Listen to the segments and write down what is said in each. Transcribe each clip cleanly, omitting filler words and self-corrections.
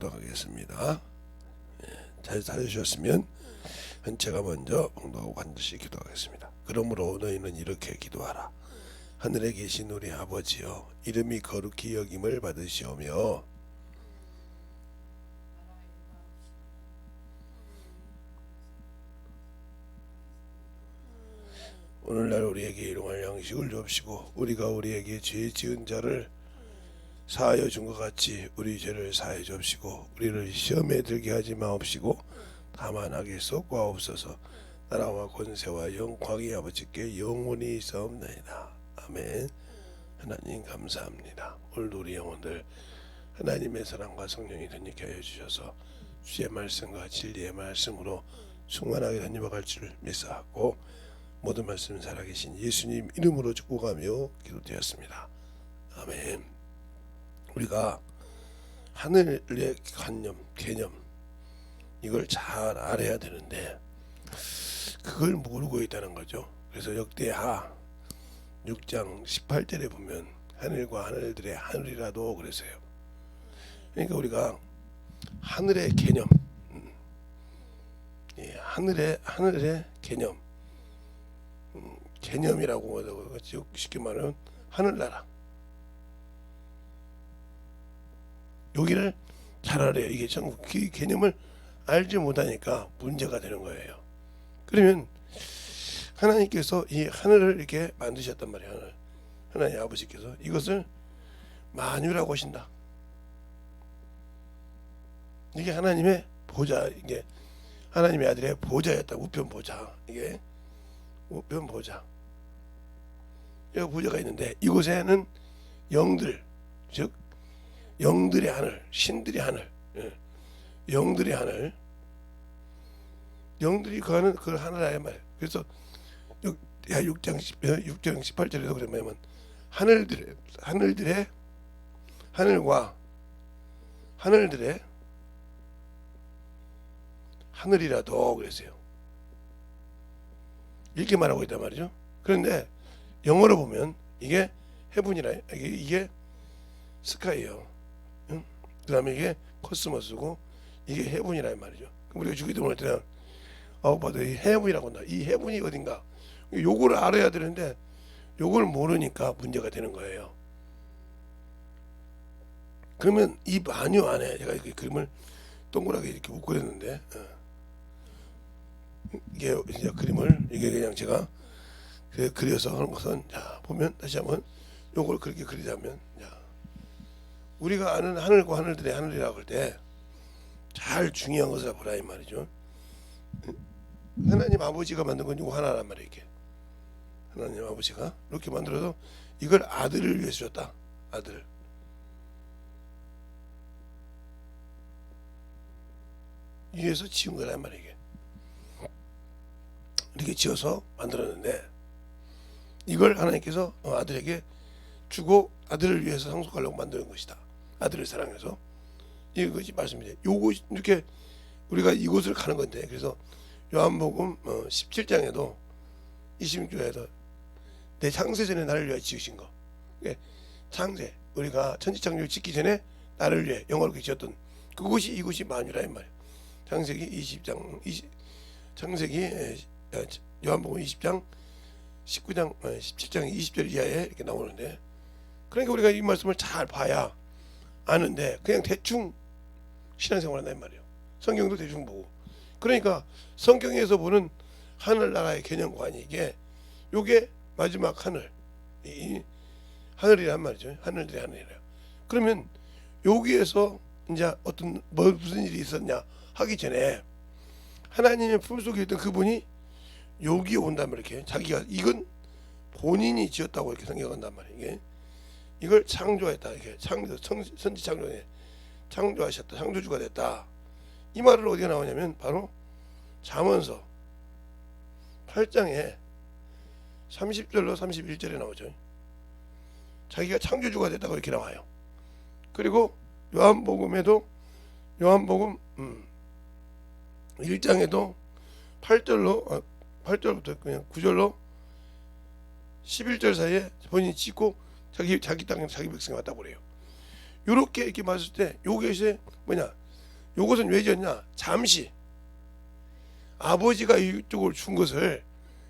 기도하겠습니다. 잘 찾으셨으면 제가 먼저 봉독하고 반드시 기도하겠습니다. 그러므로 너희는 이렇게 기도하라. 하늘에 계신 우리 아버지여, 이름이 거룩히 여김을 받으시오며 오늘날 우리에게 일용할 양식을 주옵시고, 우리가 우리에게 죄 지은 자를 사하여 준 것 같이 우리 죄를 사하여 주옵시고, 우리를 시험에 들게 하지 마옵시고 다만 악에서 구하옵소서. 나라와 권세와 영광이 아버지께 영원히 있사옵나이다. 아멘. 하나님 감사합니다. 오늘도 우리 영혼들 하나님의 사랑과 성령이 덧입게 하여 주셔서 주의 말씀과 진리의 말씀으로 충만하게 덧입어갈 줄 믿사하고, 모든 말씀 살아계신 예수님 이름으로 축복하며 기도되었습니다. 아멘. 우리가 하늘의 개념 이걸 잘 알아야 되는데 그걸 모르고 있다는 거죠. 그래서 역대하 6장 18절에 보면 하늘과 하늘들의 하늘이라도 그랬어요. 그러니까 우리가 하늘의 개념, 하늘의 개념이라고 하고, 쉽게 말하면 하늘나라, 여기를 잘 알아요. 이게 전부 그 개념을 알지 못하니까 문제가 되는 거예요. 그러면 하나님께서 이 하늘을 이렇게 만드셨단 말이에요. 하나님 아버지께서 이것을 만유라고 하신다. 이게 하나님의 보좌, 이게 하나님의 아들의 보좌였다. 우편 보좌. 이게 우편 보좌. 이 보좌가 있는데 이곳에는 영들, 즉 영들의 하늘, 신들의 하늘, 영들의 하늘, 영들이 거하는 그 하늘 말. 그래서 6장 18절에도 그러면 하늘들의 하늘과 하늘들의 하늘이라도 그랬어요. 이렇게 말하고 있단 말이죠. 그런데 영어로 보면 이게 헤븐이라, 이게 스카이예요. 그 다음에 이게 코스모스고 이게 헤븐이라 말이죠. 그럼 우리가 주기도문할 때는 봐도 이 헤븐이라고 한다. 이 헤븐이 어딘가 요거를 알아야 되는데 요걸 모르니까 문제가 되는 거예요. 그러면 이 만유 안에 제가 이렇게 그림을 동그랗게 이렇게 못 그렸는데, 이게 이제 그림을 이게 그냥 제가 그려서 하는 것은, 자 보면 다시 한번 요걸 그렇게 그리자면, 자 우리가 아는 하늘과 하늘들의 하늘이라고 할 때 잘 중요한 것을 보라 이 말이죠. 하나님 아버지가 만든 건 이거 하나란 말이에요. 이게 하나님 아버지가 이렇게 만들어서 이걸 아들을 위해서 줬다. 아들. 위해서 지은 거란 말이에요. 이게 이렇게 지어서 만들었는데 이걸 하나님께서 아들에게 주고 아들을 위해서 상속하려고 만드는 것이다. 아들을 사랑해서 이것이 말씀이에요. 요거 이렇게 우리가 이곳을 가는 건데, 그래서 요한복음 17장에도 26절에도 내 창세 전에 나를 위하여 지으신 거. 창세, 우리가 천지창조를 짓기 전에 나를 위해 영원하게 지었던 그곳이 이곳이 만유라 이 말이에요. 요한복음 20장 19장 17장 20절 이하에 이렇게 나오는데, 그러니까 우리가 이 말씀을 잘 봐야 아는데 그냥 대충 신앙생활을 한단 말이에요. 성경도 대충 보고. 그러니까 성경에서 보는 하늘나라의 개념과 이게 요게 마지막 하늘, 이 하늘이란 말이죠. 하늘들의 하늘이라. 그러면 여기에서 이제 어떤 무슨 일이 있었냐 하기 전에 하나님의 품속에 있던 그분이 여기에 온단 말이에요. 이렇게 자기가 이건 본인이 지었다고 이렇게 생각한단 말이에요. 이걸 창조했다. 이렇게 선지 창조에 창조하셨다. 창조주가 됐다. 이 말을 어디에 나오냐면 바로 잠언서 8장에 30절로 31절에 나오죠. 자기가 창조주가 됐다고 이렇게 나와요. 그리고 요한복음에도 요한복음 1장에도 8절부터 그냥 9절로 11절 사이에 본인이 짓고 자기 땅에 자기 백성이 왔다고 그래요. 요렇게 이렇게 봤을 때 요것이 뭐냐, 요것은 왜 지었냐? 잠시 아버지가 이쪽을 준 것을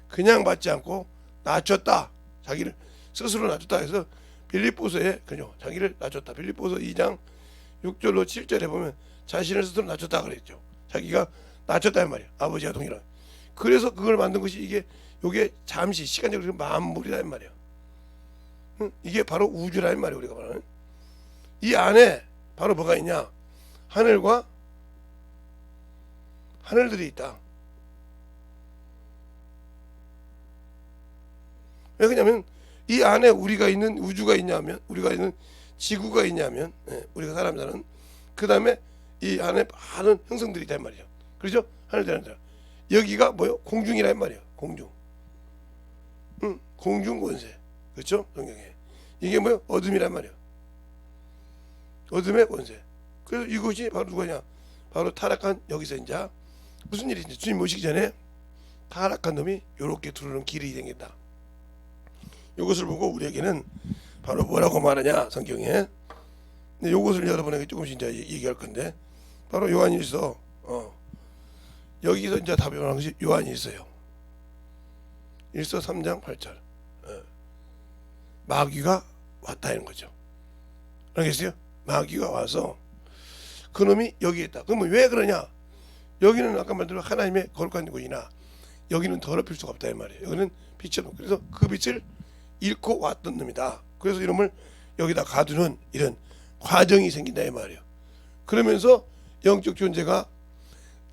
그냥 받지 않고 낮췄다. 자기를 스스로 낮췄다 해서 빌립보서에 그죠? 자기를 낮췄다. 빌립보서 2장 6절로 7절에 보면 자신을 스스로 낮췄다 그랬죠. 자기가 낮췄다 는 말이야. 아버지와 동일한. 그래서 그걸 만든 것이 요게 잠시 시간적으로 만물이라는 말이야. 이게 바로 우주라는 말이야. 우리가 말하는 이 안에 바로 뭐가 있냐? 하늘과 하늘들이 있다. 왜 그러냐면 이 안에 우리가 있는 우주가 있냐면, 우리가 있는 지구가 있냐면, 우리가 사람 사는 그 다음에 이 안에 많은 형성들이 있단 말이죠. 그렇죠? 하늘들. 여기가 뭐요? 공중이란 말이에요. 공중. 공중 권세. 그렇죠? 성경에. 이게 뭐요? 어둠이란 말이에요. 어둠의 권세. 그래서 이것이 바로 누구냐? 바로 타락한 여기서 이제 무슨 일이 주님 모시기 전에 타락한 놈이 요렇게 들어오는 길이 생긴다. 이것을 보고 우리에게는 바로 뭐라고 말하냐 성경에. 근데 이것을 여러분에게 조금씩 이제 얘기할 건데 바로 요한일서 여기서 이제 답이 나오는 것이 요한일서요. 1서 3장 8절. 마귀가 왔다 이런 거죠. 알겠어요? 마귀가 와서 그놈이 여기 있다. 그러면 왜 그러냐? 여기는 아까 말대로 하나님의 거룩한 곳이나 여기는 더럽힐 수가 없다 이 말이에요. 여기는 빛이 없는. 그래서 그 빛을 잃고 왔던 놈이다. 그래서 이놈을 여기다 가두는 이런 과정이 생긴다 이 말이에요. 그러면서 영적 존재가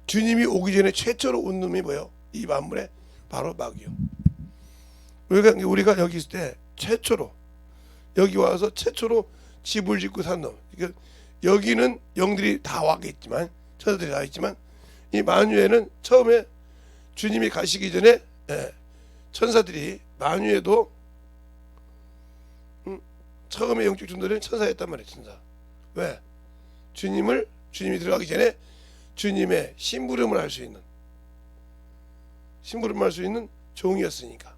주님이 오기 전에 최초로 온 놈이 뭐예요? 이 만물에 바로 마귀요. 우리가 여기 있을 때 최초로 여기 와서 최초로 집을 짓고 산 놈. 그러니까 여기는 영들이 다 왔겠지만 천사들이 다 있지만 이 만유에는 처음에 주님이 가시기 전에 천사들이 만유에도 처음에 영적 존재는 천사였단 말이에요. 천사. 왜? 주님이 들어가기 전에 주님의 심부름을 할 수 있는 종이었으니까.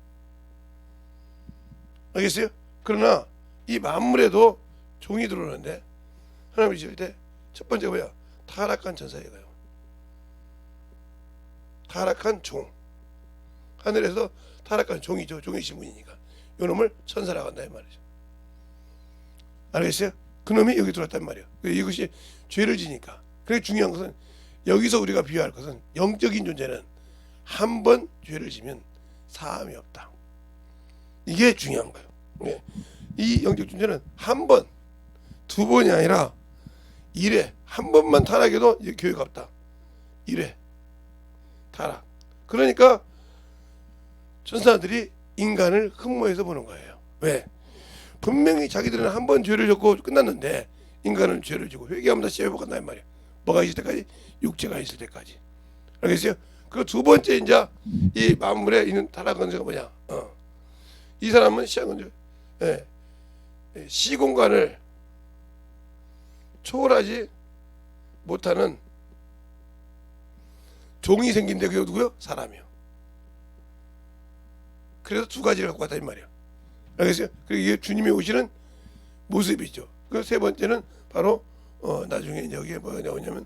알겠어요? 그러나 이 만물에도 종이 들어오는데 하나님이 지을 때 첫 번째가 뭐야? 타락한 천사예요. 타락한 종. 하늘에서 타락한 종이죠. 종의 신분이니까. 요 놈을 천사라고 한다 이 말이죠. 알겠어요? 그놈이 여기 들어왔단 말이에요. 이것이 죄를 지니까. 그게 중요한 것은 여기서 우리가 비유할 것은 영적인 존재는 한 번 죄를 지면 사함이 없다. 이게 중요한 거예요. 네. 이 영적 존재는 한 번, 두 번이 아니라 1회. 한 번만 타락해도 교회가 없다. 1회 타락. 그러니까 천사들이 인간을 흠모해서 보는 거예요. 왜? 분명히 자기들은 한 번 죄를 졌고 끝났는데 인간은 죄를 지고 회개하면 다시 회복한다 이 말이야. 뭐가 있을 때까지? 육체가 있을 때까지. 알겠어요? 그 두 번째 이제 이 만물에 있는 타락한 건제가 뭐냐? 이 사람은 시공간을 초월하지 못하는 종이 생긴데 그게 누구요? 사람이요. 그래서 두 가지를 갖고 왔다 이 말이야. 알겠어요? 그리고 이게 주님이 오시는 모습이죠. 그 세 번째는 바로 나중에 여기에 뭐가 나오냐면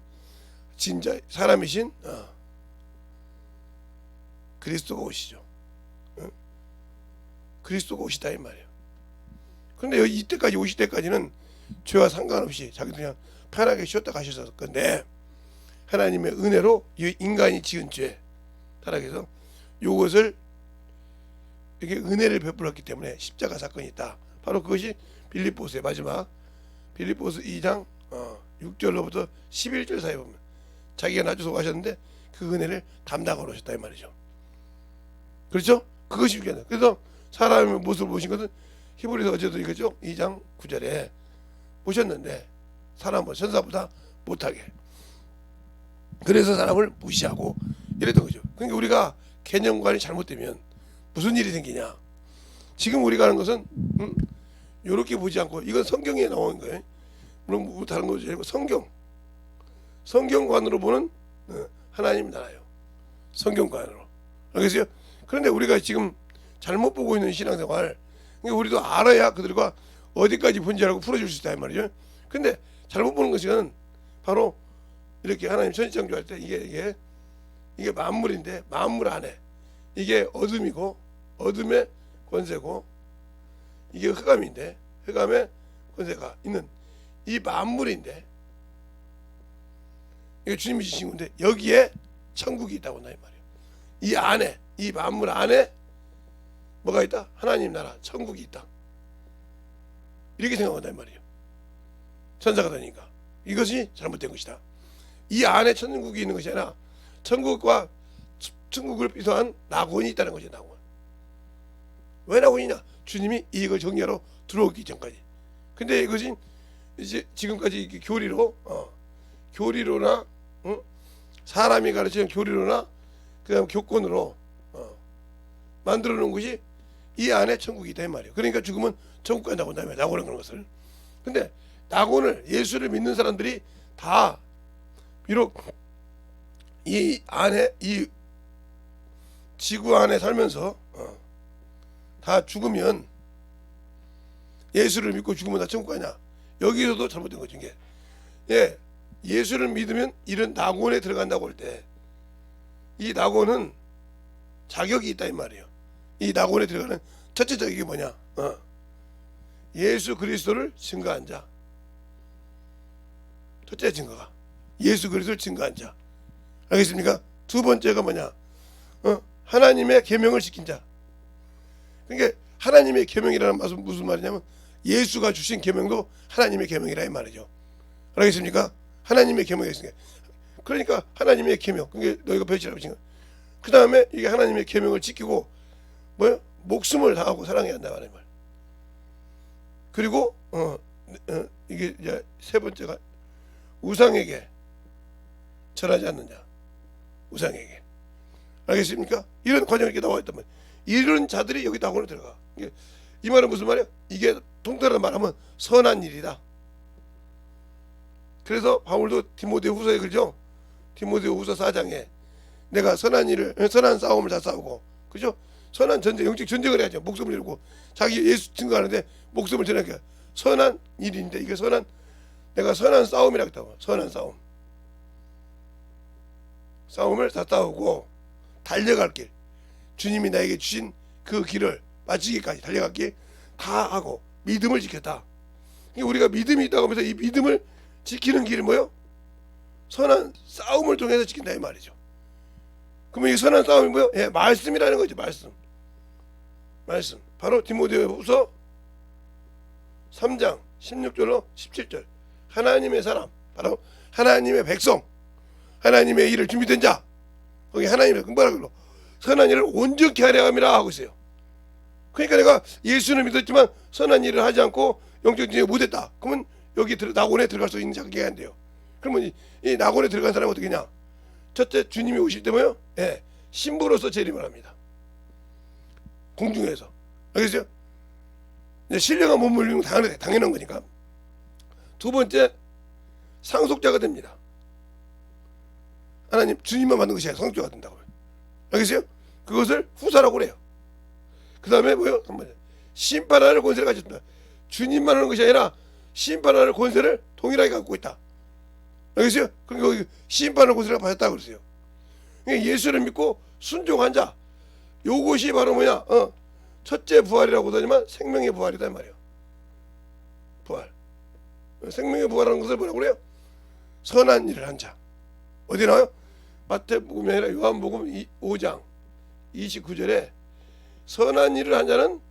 진짜 사람이신 그리스도가 오시죠. 그리스도가 오시다 이 말이에요. 그런데 이때까지 오실 때까지는 죄와 상관없이 자기도 그냥 편하게 쉬었다 가셨을 건데 하나님의 은혜로 이 인간이 지은 죄 타락해서 이것을 이렇게 은혜를 베풀었기 때문에 십자가 사건이 있다. 바로 그것이 빌립보서의 마지막 빌립보서 2장 6절로부터 11절 사이에 보면 자기가 낮춰서 가셨는데 그 은혜를 담당하러 오셨다 이 말이죠. 그렇죠? 그것이 중요하다. 그래서 사람의 모습을 보신 것은 히브리서 어제도 이거죠. 2장 9절에 보셨는데 사람은 천사보다 못하게. 그래서 사람을 무시하고 이랬던 거죠. 그러니까 우리가 개념관이 잘못되면 무슨 일이 생기냐. 지금 우리가 하는 것은 이렇게 보지 않고 이건 성경에 나온 거예요. 물론 뭐 다른 것도 아니고 성경관으로 보는 하나님 나라요. 성경관으로. 알겠어요? 그런데 우리가 지금 잘못 보고 있는 신앙생활, 그러니까 우리도 알아야 그들과 어디까지 본질하고 풀어줄 수 있다 이 말이죠. 근데 잘못 보는 것은 바로 이렇게 하나님 천지창조할 때 이게 만물인데 만물 안에 이게 어둠이고 어둠의 권세고 이게 흑암인데 흑암의 권세가 있는 이 만물인데 이게 주님이 주신 건데 여기에 천국이 있다고 한다 이 말이에요. 이 안에 이 만물 안에 뭐가 있다? 하나님 나라 천국이 있다. 이렇게 생각한다 이 말이에요. 천사가 되니까 이것이 잘못된 것이다. 이 안에 천국이 있는 것이 아니라 천국과 천국을 비교한 낙원이 있다는 것이죠. 낙원. 왜 낙원이냐? 주님이 이걸 정리하러 들어오기 전까지. 근데 이것이 이제 지금까지 이렇게 교리로나 사람이 가르치는 교리로나 그다음 교권으로 만들어 놓은 것이 이 안에 천국이 있다 이 말이에요. 그러니까 죽으면 천국 간다고 한다며 낙원은 그런 것을. 근데 낙원을 예수를 믿는 사람들이 다 비록 이 안에 이 지구 안에 살면서 다 죽으면 예수를 믿고 죽으면 다 천국 가냐? 여기서도 잘못된 거죠. 이게 예수를 믿으면 이런 낙원에 들어간다고 할 때 이 낙원은 자격이 있다 이 말이에요. 이 낙원에 들어가는 첫째 자격이 뭐냐? 예수 그리스도를 증거한 자. 첫째 증거가 예수 그리스도를 증거한 자. 알겠습니까? 두 번째가 뭐냐? 하나님의 계명을 지킨 자. 그러니까 하나님의 계명이라는 말은 무슨 말이냐면 예수가 주신 계명도 하나님의 계명이라 이 말이죠. 알겠습니까? 하나님의 계명이 있으니까. 그러니까 하나님의 계명. 그게 너희가 배우치라고 하신 거. 그 다음에 이게 하나님의 계명을 지키고 뭐요? 목숨을 다하고 사랑해야 한다 말이야. 그리고 이게 이제 세 번째가 우상에게 절하지 않는 자. 우상에게. 알겠습니까? 이런 과정이 이렇게 나와 있단 말이야. 이런 자들이 여기 낙원에 들어가. 이 말은 무슨 말이야? 이게 통틀어 말하면 선한 일이다. 그래서 바울도 디모데후서에 그러죠. 디모데후서 4장에 내가 선한 싸움을 다 싸우고, 그죠? 선한 전쟁, 영적 전쟁을 해야죠. 목숨을 잃고 자기 예수 증거하는데 목숨을 전하니까 선한 일인데 이게 내가 선한 싸움이라고 했다고. 선한 싸움을 다 싸우고 달려갈 길, 주님이 나에게 주신 그 길을 마치기까지 달려갈 길 다 하고 믿음을 지켰다. 우리가 믿음이 있다고 하면서 이 믿음을 지키는 길이 뭐요? 선한 싸움을 통해서 지킨다 이 말이죠. 그러면 이 선한 싸움이 뭐요? 말씀이라는 거죠. 말씀. 바로 디모데후서 3장 16절로 17절. 하나님의 사람, 바로 하나님의 백성, 하나님의 일을 준비된 자. 거기 하나님의 금발하길로 선한 일을 온전히 하려 함이라 하고 있어요. 그러니까 내가 예수를 믿었지만 선한 일을 하지 않고 영적 진행을 못했다. 그러면 여기 낙원에 들어갈 수 있는 자격이 안 돼요. 그러면 이 낙원에 들어간 사람은 어떻게 하냐? 첫째, 주님이 오실 때 뭐요? 신부로서 재림을 합니다. 공중에서. 알겠어요? 신령한 몸을 입는 건 당연한 거니까. 두 번째, 상속자가 됩니다. 하나님, 주님만 만든 것이 아니라 상속자가 된다고요. 알겠어요? 그것을 후사라고 그래요. 그 다음에 뭐요? 심판하는 권세를 가졌습니다. 주님만 하는 것이 아니라 심판하는 권세를 동일하게 갖고 있다. 알겠어요? 그러니까 심판하는 권세를 받았다고 그러세요. 그러니까 예수를 믿고 순종한 자. 요것이 바로 뭐냐? 첫째 부활이라고도 하지만 생명의 부활이다 이 말이에요. 부활. 생명의 부활하는 것을 뭐라고 그래요? 선한 일을 한 자. 어디 나와요? 마태복음이 아니라 요한복음 5장 29절에 선한 일을 한 자는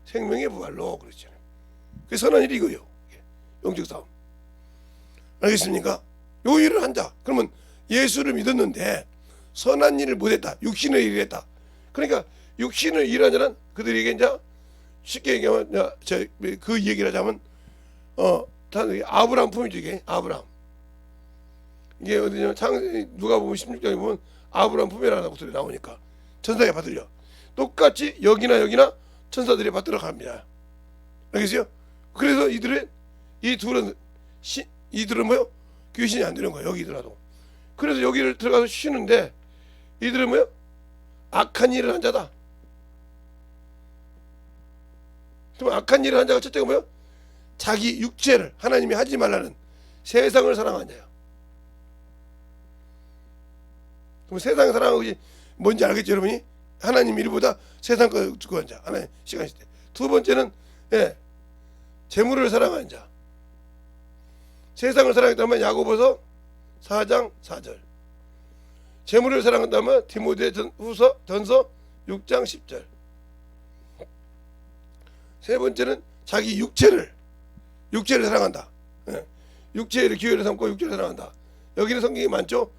생명의 부활로 그랬잖아요. 그 선한 일이 이거예요. 영적 싸움. 알겠습니까? 요 일을 한 자. 그러면 예수를 믿었는데 선한 일을 못했다. 육신의 일을 했다. 그러니까 육신의 일을 한 자는 그들에게 이제 쉽게 얘기하면 그 얘기를 하자면 아브라함 품이죠. 이게 아브라함. 이게 어디냐면 누가 보면 16장에 보면 아브라함 품이라는 것들이 나오니까 천사가 받들려. 똑같이 여기나 천사들이 받들어 갑니다. 알겠어요? 그래서 이들은 뭐요? 귀신이 안 되는 거예요. 여기더라도. 그래서 여기를 들어가서 쉬는데 이들은 뭐요? 악한 일을 한 자다. 그럼 악한 일을 한 자가 첫째가 뭐요? 자기 육체를 하나님이 하지 말라는 세상을 사랑한 자예요. 그럼 세상 사랑하는 것이 뭔지 알겠죠, 여러분이? 하나님 일보다 세상 거 주고한 자, 하나님 시간 시대. 두 번째는 재물을 사랑하는 자. 세상을 사랑했다면 야고보서 4장 4절. 재물을 사랑한다면 디모데후서 전서 6장 10절. 세 번째는 자기 육체를 사랑한다. 육체를 기회를 삼고 육체를 사랑한다. 여기는 성경이 많죠.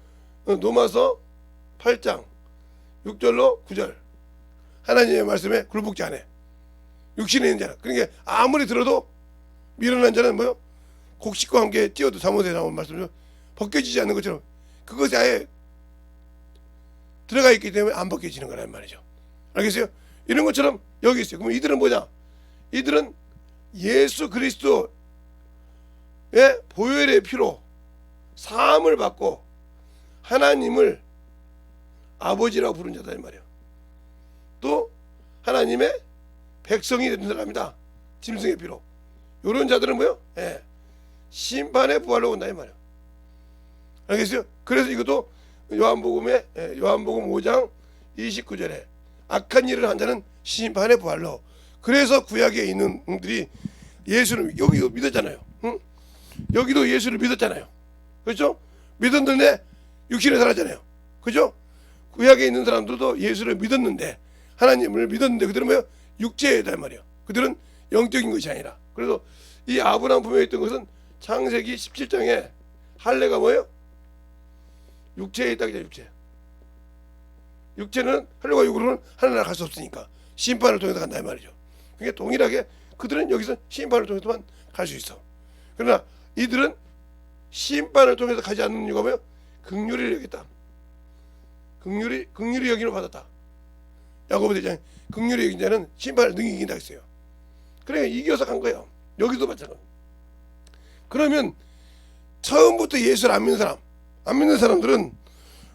로마서 8장 6절로 9절. 하나님의 말씀에 굴복지 않아. 육신에 있는 자는. 그러니까 아무리 들어도 미련한 자는 뭐요? 곡식과 함께 찌어도 잠옷에 나온 말씀이죠. 벗겨지지 않는 것처럼 그것이 아예 들어가 있기 때문에 안 벗겨지는 거란 말이죠. 알겠어요? 이런 것처럼 여기 있어요. 그럼 이들은 뭐냐? 이들은 예수 그리스도의 보혈의 피로 사함을 받고 하나님을 아버지라고 부른 자다 이 말이에요. 또 하나님의 백성이 된 사람이다. 짐승의 피로. 이런 자들은 뭐요? 심판의 부활로 온다 이 말이에요. 알겠어요? 그래서 이것도 요한복음 5장 29절에 악한 일을 한 자는 심판의 부활로. 그래서 구약에 있는 분들이 예수를 여기도 믿었잖아요. 응? 여기도 예수를 믿었잖아요. 그렇죠? 믿었는데 육신에 살았잖아요. 그죠? 구약에 있는 사람들도 예수를 믿었는데 하나님을 믿었는데 그들은 뭐예요? 육체다 말이에요. 그들은 영적인 것이 아니라. 그래서 이 아브라함 품에 있던 것은 창세기 17장에 할례가 뭐예요? 육체에 있다 그죠? 육체는 할례와 육으로는 하늘나라 갈 수 없으니까 심판을 통해서 간다 이 말이죠. 그러니까 동일하게 그들은 여기서 심판을 통해서만 갈 수 있어. 그러나 이들은 심판을 통해서 가지 않는 이유가 뭐예요? 긍휼을 여겼다. 긍휼히 여김을 받았다. 야고보 대장 긍휼히 여긴 자는 심판을 능히 이긴다 했어요. 그러니까 이겨서 간 거예요. 여기도 마찬가지. 그러면 처음부터 예수를 안 믿는 사람들은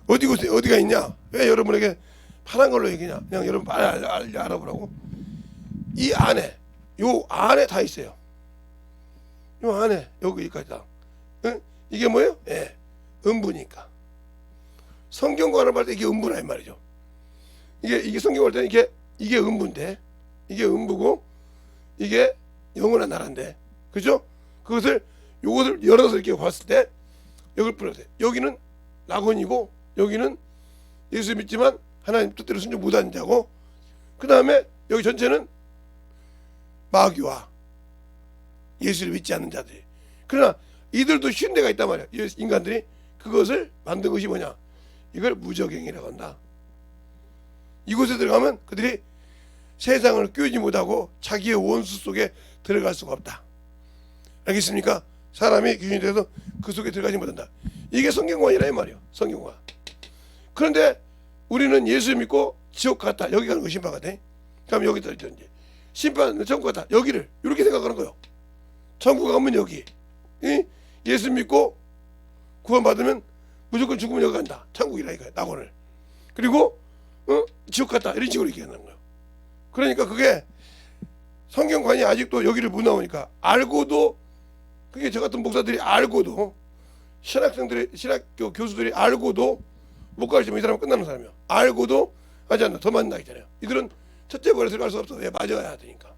어디가 있냐? 왜 여러분에게 파란 걸로 얘기냐? 그냥 여러분 빨리 알아보라고. 이 안에, 요 안에 다 있어요. 요 안에 여기까지 다. 응? 이게 뭐예요? 음부니까. 성경관을 볼 때 이게 음부라 이 말이죠. 이게 성경을 볼 때는 이게 음부인데, 이게 음부고 이게 영원한 나라인데, 그죠? 요것을 열어서 이렇게 봤을 때 여기를 뿌렸어요. 여기는 낙원이고 여기는 예수 믿지만 하나님 뜻대로 순종 못하는 자고, 그 다음에 여기 전체는 마귀와 예수를 믿지 않는 자들이. 그러나 이들도 쉬운 데가 있단 말이야. 인간들이 그것을 만든 것이 뭐냐? 이걸 무저갱이라고 한다. 이곳에 들어가면 그들이 세상을 끼우지 못하고 자기의 원수 속에 들어갈 수가 없다. 알겠습니까? 사람이 귀신이 돼서 그 속에 들어가지 못한다. 이게 성경관이라 이 말이에요. 성경관. 그런데 우리는 예수 믿고 지옥 갔다. 여기 가는 거 심판 같아. 그럼 여기다 이제 심판 천국 갔다. 여기를 이렇게 생각하는 거예요. 천국 가면 여기. 예수 믿고 구원 받으면 무조건 죽으면 여기 간다. 천국이라 이거야. 낙원을. 그리고 지옥 갔다. 이런 식으로 얘기하는 거예요. 그러니까 그게 성경관이 아직도 여기를 못 나오니까 알고도, 그게 저 같은 목사들이 알고도, 신학교 교수들이 알고도 못 가르치면 이 사람은 끝나는 사람이야. 알고도 하지 않나. 더 만나 있잖아요. 이들은 첫째 버릇을 갈 수 없어. 왜? 맞아야 되니까.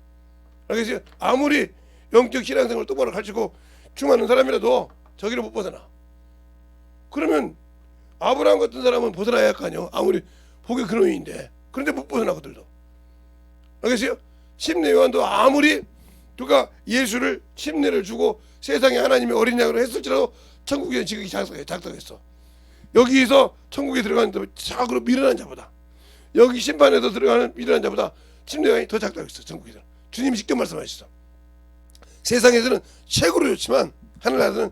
알겠어요? 아무리 영적 신앙생활을 똑바로 가르치고 충하는 사람이라도 저기를 못 벗어나. 그러면 아브라함 같은 사람은 벗어나야 할 거 아니에요. 아무리 복의 근원인데. 그런데 못 벗어나 그들도. 알겠어요? 침례 요한도 아무리 누가 예수를 침례를 주고 세상에 하나님의 어린 양으로 했을지라도 천국에 지극히 작성했어. 여기서 천국에 들어가는 작으로 미련한 자보다, 여기 심판에서 들어가는 미련한 자보다 침례 요한이 더 작다고 했어. 천국에서 주님이 직접 말씀하셨어. 세상에서는 최고로 좋지만 하늘나라에서는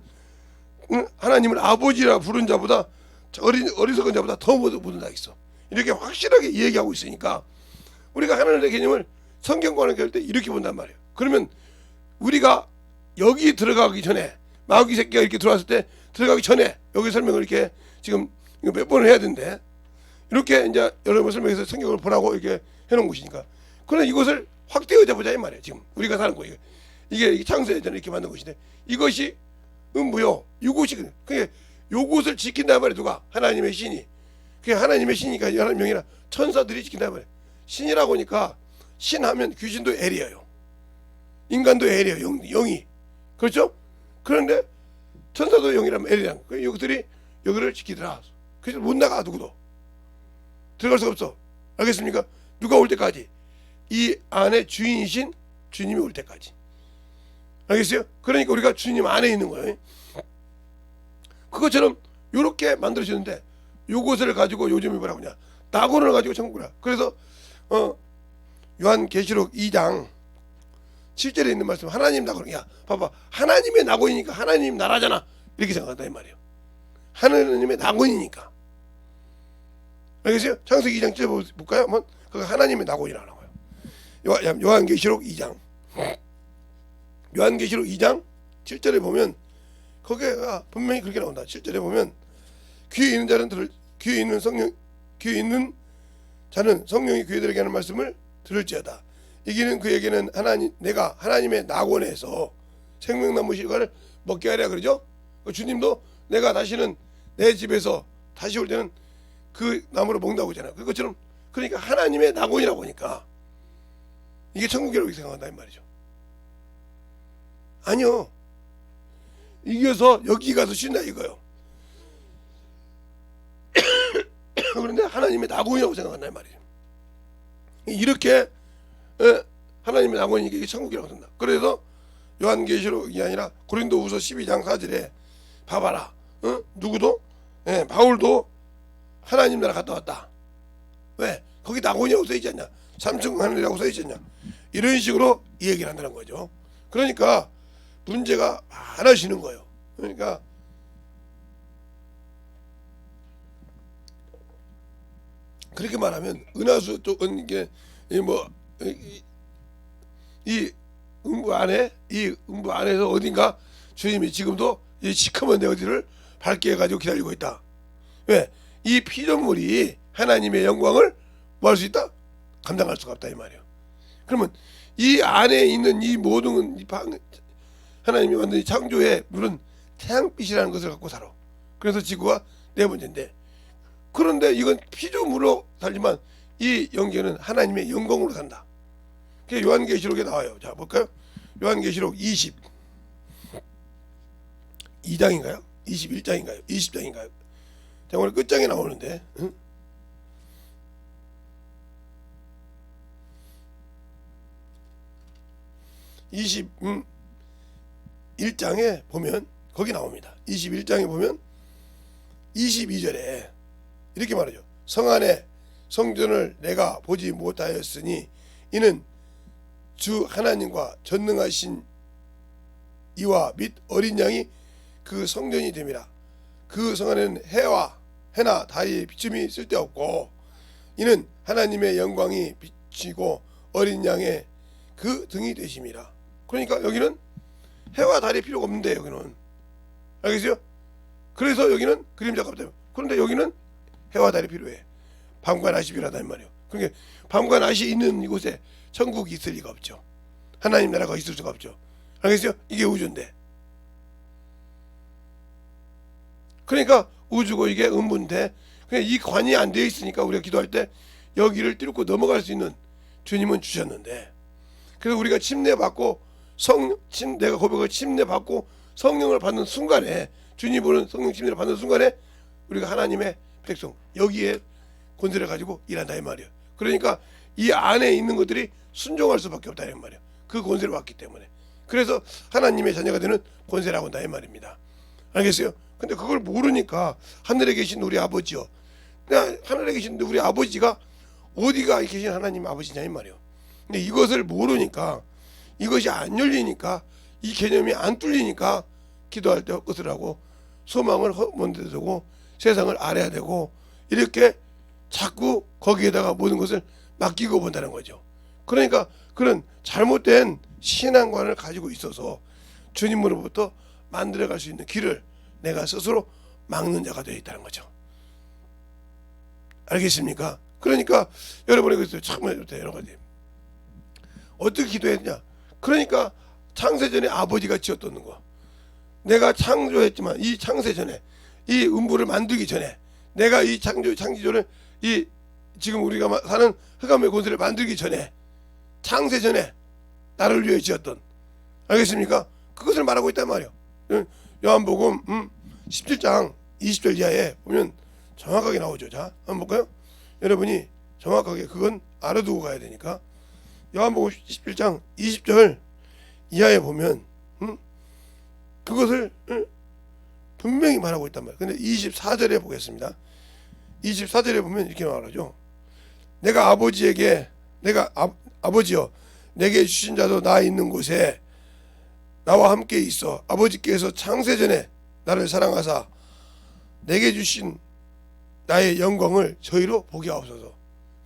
하나님을 아버지라 부른 자보다, 어리석은 자보다 더 못한다 했어. 이렇게 확실하게 얘기하고 있으니까 우리가 하나님의 개념을 성경과는 할 때 이렇게 본단 말이에요. 그러면 우리가 여기 들어가기 전에, 마귀 새끼가 이렇게 들어왔을 때 들어가기 전에 여기 설명을 이렇게 지금 몇 번을 해야 되는데, 이렇게 이제 여러분 설명해서 성경을 보라고 이렇게 해놓은 것이니까. 그러나 이것을 확대하자 보자 이 말이에요. 지금 우리가 사는 거 이게 창세에 전에 이렇게 만든 것인데, 이것이 음부요. 이곳이 그게 요것을 지킨단 말이에요. 누가? 하나님의 신이. 그게 하나님의 신이니까 하나님 명이라 천사들이 지킨다 말이에요. 신이라고 하니까 신하면 귀신도 엘이에요. 인간도 엘이에요. 영이. 그렇죠? 그런데 천사도 영이라면 엘이란 거예요. 이것들이 여기를 지키더라. 그래서 못 나가. 누구도 들어갈 수가 없어. 알겠습니까? 누가 올 때까지, 이 안에 주인이신 주님이 올 때까지. 알겠어요? 그러니까 우리가 주님 안에 있는 거예요. 그것처럼 요렇게 만들어지는데 요것을 가지고 요즘에 뭐라고 하냐, 낙원을 가지고 천국이라. 그래서 요한계시록 2장 7절에 있는 말씀, 하나님 낙원. 야 봐봐, 하나님의 낙원이니까 하나님 나라잖아, 이렇게 생각한다 이 말이에요. 하나님의 낙원이니까. 알겠어요? 창세기 2장 7절 볼까요? 한번. 그거 하나님의 낙원이라는 거예요. 요한계시록 2장 요한계시록 2장 7절에 보면 거기가 분명히 그렇게 나온다. 7절에 보면 귀에 있는 자는 귀에 있는 자는 성령이 그들에게 하는 말씀을 들을지어다. 이기는 그에게는 내가 하나님의 낙원에서 생명나무 실과를 먹게 하랴 그러죠. 주님도 내가 다시는 내 집에서 다시 올 때는 그 나무를 먹는다고 하잖아요. 그것처럼, 그러니까 하나님의 낙원이라고 하니까 이게 천국이라고 생각한다 이 말이죠. 아니요, 이겨서 여기 가서 쉰다 이거요. 그런데 하나님의 낙원이라고 생각한다 이 말이죠. 이렇게 하나님의 낙원이니까 이게 천국이라고 한다. 그래서 요한계시록이 아니라 고린도후서 12장 4절에 봐봐라, 누구도, 바울도 하나님 나라 갔다 왔다. 왜? 거기 낙원이라고 써있지 않냐, 삼층 하늘이라고 써있지 않냐, 이런 식으로 이 얘기를 한다는 거죠. 그러니까 문제가 많아지는 거예요. 그러니까 그렇게 말하면 은하수 쪽은 이게 이 음부 안에서 어딘가 주님이 지금도 이 시커먼 내 어디를 밝게 해가지고 기다리고 있다. 왜? 이 피조물이 하나님의 영광을 뭐 할 수 있다? 감당할 수가 없다 이 말이에요. 그러면 이 안에 있는 이 모든 하나님이 만든 이 창조의 물은 태양빛이라는 것을 갖고 살아. 그래서 지구가 네 번째인데, 그런데 이건 피조물로 살지만 이 영계는 하나님의 영광으로 산다. 그게 요한계시록에 나와요. 자 볼까요? 요한계시록 22장인가요? 21장인가요? 20장인가요? 자, 오늘 끝장에 나오는데, 21장에 보면 거기 나옵니다. 21장에 보면 22절에 이렇게 말하죠. 성 안에 성전을 내가 보지 못하였으니 이는 주 하나님과 전능하신 이와 및 어린 양이 그 성전이 됨이라. 그 성 안에는 해나 달이 비춤이 쓸데없고 이는 하나님의 영광이 비치고 어린 양의 그 등이 되심이라. 그러니까 여기는 해와 달이 필요가 없는데, 여기는 알겠어요? 그래서 여기는 그림자가 없다. 그런데 여기는 해와 달이 필요해. 밤과 낮이 필요하단 말이에요. 그러니까 밤과 낮이 있는 이곳에 천국이 있을 리가 없죠. 하나님 나라가 있을 수가 없죠. 알겠어요? 이게 우주인데. 그러니까 우주고 이게 음부인데, 그냥 이 관이 안 되어 있으니까 우리가 기도할 때 여기를 뚫고 넘어갈 수 있는 주님은 주셨는데, 그래서 우리가 침례받고 내가 고백을 침례받고 성령을 받는 순간에, 주님 보는 성령 침례를 받는 순간에 우리가 하나님의 백성, 여기에 권세를 가지고 일한다 이 말이에요. 그러니까 이 안에 있는 것들이 순종할 수밖에 없다 이 말이에요. 그 권세를 받기 때문에. 그래서 하나님의 자녀가 되는 권세라고 한다 이 말입니다. 알겠어요? 근데 그걸 모르니까 하늘에 계신 우리 아버지요, 하늘에 계신 우리 아버지가 어디가 계신 하나님 아버지냐 이 말이에요. 근데 이것을 모르니까, 이것이 안 열리니까, 이 개념이 안 뚫리니까 기도할 때 헛것을 하고 소망을 먼데 두고 세상을 알아야 되고, 이렇게 자꾸 거기에다가 모든 것을 맡기고 본다는 거죠. 그러니까 그런 잘못된 신앙관을 가지고 있어서 주님으로부터 만들어갈 수 있는 길을 내가 스스로 막는 자가 되어 있다는 거죠. 알겠습니까? 그러니까 여러분이 그래서 참 여러 가지 어떻게 기도했냐? 그러니까 창세전에 아버지가 지었던 거, 내가 창조했지만 이 창세전에, 이 음부를 만들기 전에 내가 이 창조를 이 지금 우리가 사는 흑암의 권세를 만들기 전에, 창세 전에 나를 위해 지었던, 알겠습니까? 그것을 말하고 있단 말이에요. 요한복음 17장 20절 이하에 보면 정확하게 나오죠. 자, 한번 볼까요? 여러분이 정확하게 그건 알아두고 가야 되니까. 요한복음 17장 20절 이하에 보면 그것을 분명히 말하고 있단 말이에요. 근데 24절에 보겠습니다. 24절에 보면 이렇게 말하죠. 내가 아버지에게, 내가 아버지여 내게 주신 자도 나 있는 곳에 나와 함께 있어 아버지께서 창세전에 나를 사랑하사 내게 주신 나의 영광을 저희로 보게 하옵소서.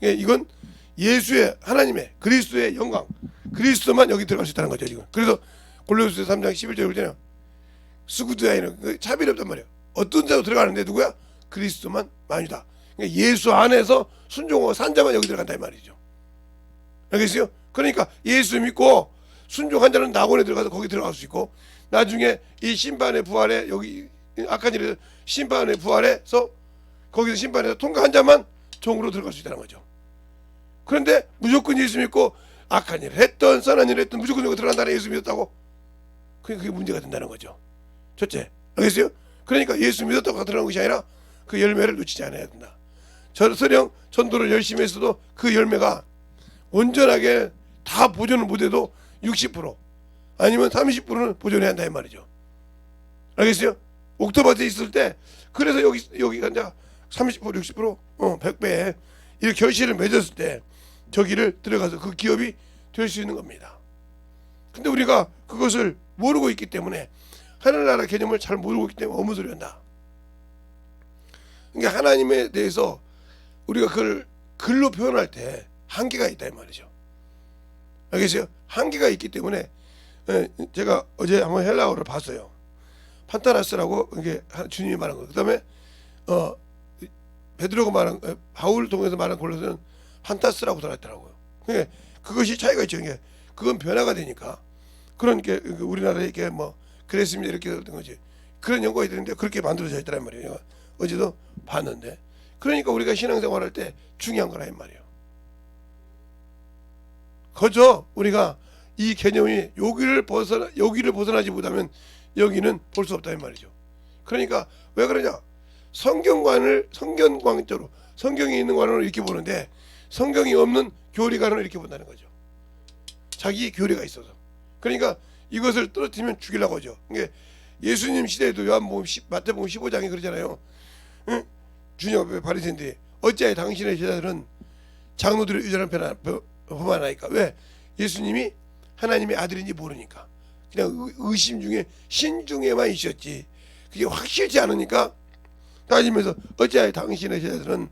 이건 예수의, 하나님의, 그리스도의 영광, 그리스도만 여기 들어갈 수 있다는 거죠 지금. 그래서 골로새 3장 11절 그러잖아요. 스구드야이는 차별이 없단 말이에요. 어떤 자도 들어가는데 누구야? 그리스도만 만유다. 그러니까 예수 안에서 순종하고 산 자만 여기 들어간다 이 말이죠. 알겠어요? 그러니까 예수 믿고 순종한 자는 낙원에 들어가서 거기 들어갈 수 있고, 나중에 이 심판의 부활에, 여기 악한 일에서 심판의 부활에서 거기서 심판에서 통과한 자만 종으로 들어갈 수 있다는 거죠. 그런데 무조건 예수 믿고 악한 일을 했던 선한 일을 했던 무조건 여기 들어간다는 예수 믿었다고, 그게 문제가 된다는 거죠. 첫째, 알겠어요? 그러니까 예수 믿었다고 들어가는 것이 아니라 그 열매를 놓치지 않아야 된다. 설령 전도를 열심히 했어도 그 열매가 온전하게 다 보존을 못해도 60% 아니면 30%는 보존해야 한다 이 말이죠. 알겠어요? 옥토밭에 있을 때, 그래서 여기가 이제 30% 60% 100배 이렇게 결실을 맺었을 때 저기를 들어가서 그 기업이 될 수 있는 겁니다. 근데 우리가 그것을 모르고 있기 때문에, 하늘나라 개념을 잘 모르고 있기 때문에 어무 소리 한다. 그러니까 하나님에 대해서 우리가 그걸 글로 표현할 때 한계가 있다 이 말이죠. 알겠어요? 한계가 있기 때문에, 제가 어제 한번 헬라어를 봤어요. 판타나스라고 이게 주님이 말한 거. 그다음에 베드로가 말한, 바울 통해서 말한 골로새는 판타스라고 들어갔더라고요. 그러니까 그것이 차이가 있죠. 그러니까 그건 변화가 되니까. 그러니까 우리나라에 이렇게 뭐 그랬습니다 이렇게 된 거지. 그런 연구가 있는데 그렇게 만들어져 있더란 말이에요. 어제도 봤는데. 그러니까 우리가 신앙생활할 때 중요한 거라 이 말이에요. 그저 우리가 이 개념이 여기를 벗어나지 못하면 여기는 볼 수 없다 이 말이죠. 그러니까 왜 그러냐? 성경관적으로 성경이 있는 관으로 이렇게 보는데 성경이 없는 교리관으로 이렇게 본다는 거죠. 자기 교리가 있어서. 그러니까 이것을 떨어뜨리면 죽이려고 하죠. 그러니까 예수님 시대에도 요한복음 마태복음 15장에 그러잖아요. 응? 주님 앞에 바리새인들이 어찌하여 당신의 제자들은 장로들의 유전을 범하나이까? 왜? 예수님이 하나님의 아들인지 모르니까. 그냥 의심 중에 신중에만 있었지. 그게 확실치 않으니까 따지면서 어찌하여 당신의 제자들은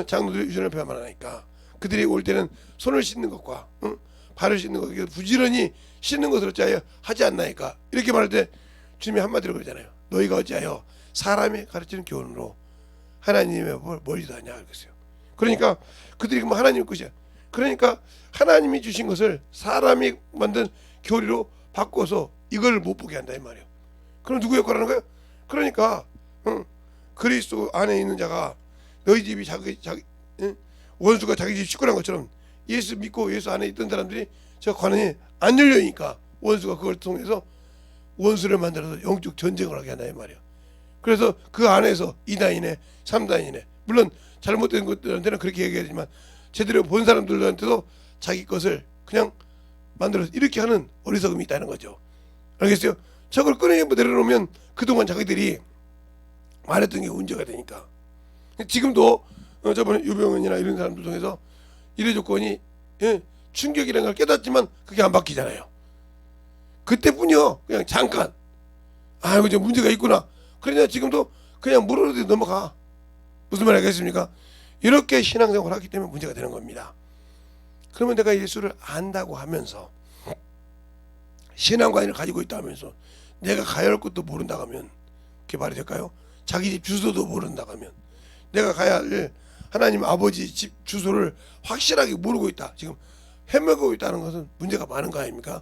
장로들의 유전을 범하나이까? 그들이 올 때는 손을 씻는 것과 발을 씻는 것, 부지런히 씻는 것을 어찌하여 하지 않나이까? 이렇게 말할 때 주님이 한마디로 그러잖아요. 너희가 어찌하여 사람이 가르치는 교훈으로 하나님의 멀리도 하냐 그랬어요. 그러니까 그들이 뭐 하나님의 것이야. 그러니까 하나님이 주신 것을 사람이 만든 교리로 바꿔서 이걸 못 보게 한다 이 말이에요. 그럼 누구 역할을 하는 거예요? 그러니까 그리스도 안에 있는 자가 너희 집이 자기 원수가 자기 집 식구란 것처럼 예수 믿고 예수 안에 있던 사람들이 저 관원이 안 열려니까 원수가 그걸 통해서 원수를 만들어서 영적 전쟁을 하게 한다 이 말이에요. 그래서 그 안에서 2단이네 3단이네, 물론 잘못된 것들한테는 그렇게 얘기하지만 제대로 본 사람들한테도 자기 것을 그냥 만들어서 이렇게 하는 어리석음이 있다는 거죠. 알겠어요? 저걸 꺼내고 내려놓으면 그동안 자기들이 말했던 게 문제가 되니까. 지금도 저번에 유병원이나 이런 사람들 통해서 일의 조건이 충격이라는 걸 깨닫지만 그게 안 바뀌잖아요. 그때뿐이요. 그냥 잠깐 이거 좀 문제가 있구나. 그러냐 지금도 그냥 물어도 넘어가. 무슨 말 하겠습니까? 이렇게 신앙생활을 하기 때문에 문제가 되는 겁니다. 그러면 내가 예수를 안다고 하면서 신앙관을 가지고 있다 하면서 내가 가야 할 곳도 모른다고 하면 그게 말이 될까요? 자기 집 주소도 모른다고 하면, 내가 가야 할 하나님 아버지 집 주소를 확실하게 모르고 있다, 지금 헤매고 있다는 것은 문제가 많은 거 아닙니까?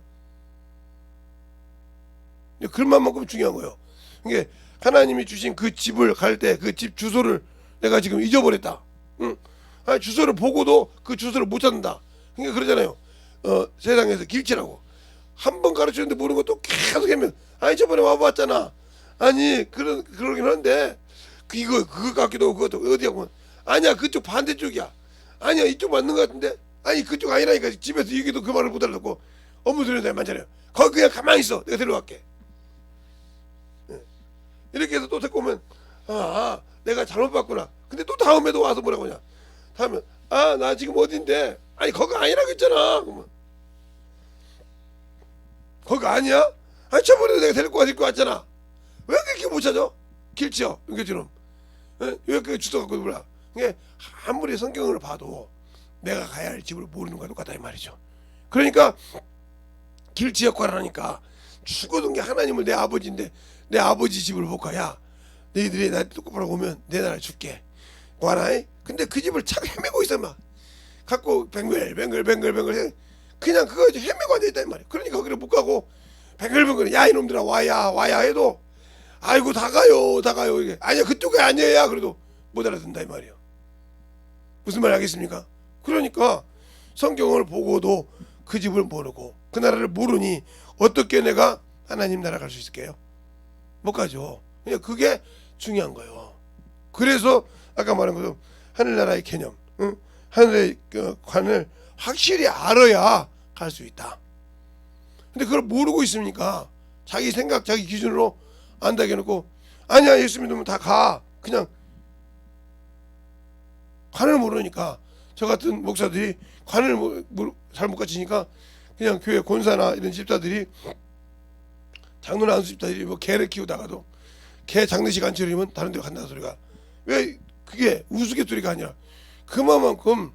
그런 만큼 중요한 거예요. 그러니까 하나님이 주신 그 집을 갈 때 그 집 주소를 내가 지금 잊어버렸다. 응? 아니, 주소를 보고도 그 주소를 못 찾는다. 그러니까 그러잖아요. 세상에서 길치라고 한 번 가르치는데 모르는 것도 계속 하면 아니 저번에 와봤잖아. 아니 그러긴 한데 그거 같기도 하고 그것도 어디야 보면 아니야 그쪽 반대쪽이야. 아니야 이쪽 맞는 것 같은데 아니 그쪽 아니라니까. 집에서 얘기도 그 말을 못 알아듣고 업무 들으는데 많잖아요. 거기 그냥 가만히 있어. 내가 데려갈게. 이렇게 해서 또 데리고 오면 내가 잘못 봤구나. 근데 또 다음에도 와서 뭐라고 하냐. 다음에 나 지금 어딘데 아니 거기 아니라고 했잖아. 그러면 거기 아니야? 아니 저번에도 내가 데리고 왔잖아. 왜 그렇게 못 찾아? 길치요 이게처럼 왜 그렇게 주소 갖고 몰라. 이게 아무리 성경을 봐도 내가 가야 할 집을 모르는 거와 똑같다 이 말이죠. 그러니까 길치 역할을 하니까 죽어둔 게 하나님을 내 아버지인데 내 아버지 집을 못 가야 너희들이 나한테 똑바로 오면 내 나라를 줄게 와라이. 근데 그 집을 착 헤매고 있어 막 갖고 뱅글뱅글 그냥 그거 헤매고 앉아있다 이 말이야. 그러니까 거기를 못 가고 뱅글뱅글 야 이놈들아 와야 해도 아이고 다 가요 이게 아니야 그쪽이 아니야 그래도 못 알아듣는다 이 말이야. 무슨 말 알겠습니까? 그러니까 성경을 보고도 그 집을 모르고 그 나라를 모르니 어떻게 내가 하나님 나라 갈 수 있을게요? 못 가죠. 그냥 그게 중요한 거예요. 그래서 아까 말한 것처럼 하늘나라의 개념, 하늘의 관을 확실히 알아야 갈 수 있다. 근데 그걸 모르고 있으니까 자기 생각, 자기 기준으로 안다게 해놓고 아니야 예수 믿으면 다 가. 그냥 관을 모르니까 저 같은 목사들이 관을 잘 못 갖추니까 그냥 교회 권사나 이런 집사들이 장로나 안수 집사들이 뭐 개를 키우다가도 개 장례식 안 치르면 다른 데로 간다는 소리가 왜 그게 우스갯소리가 아니라 그만큼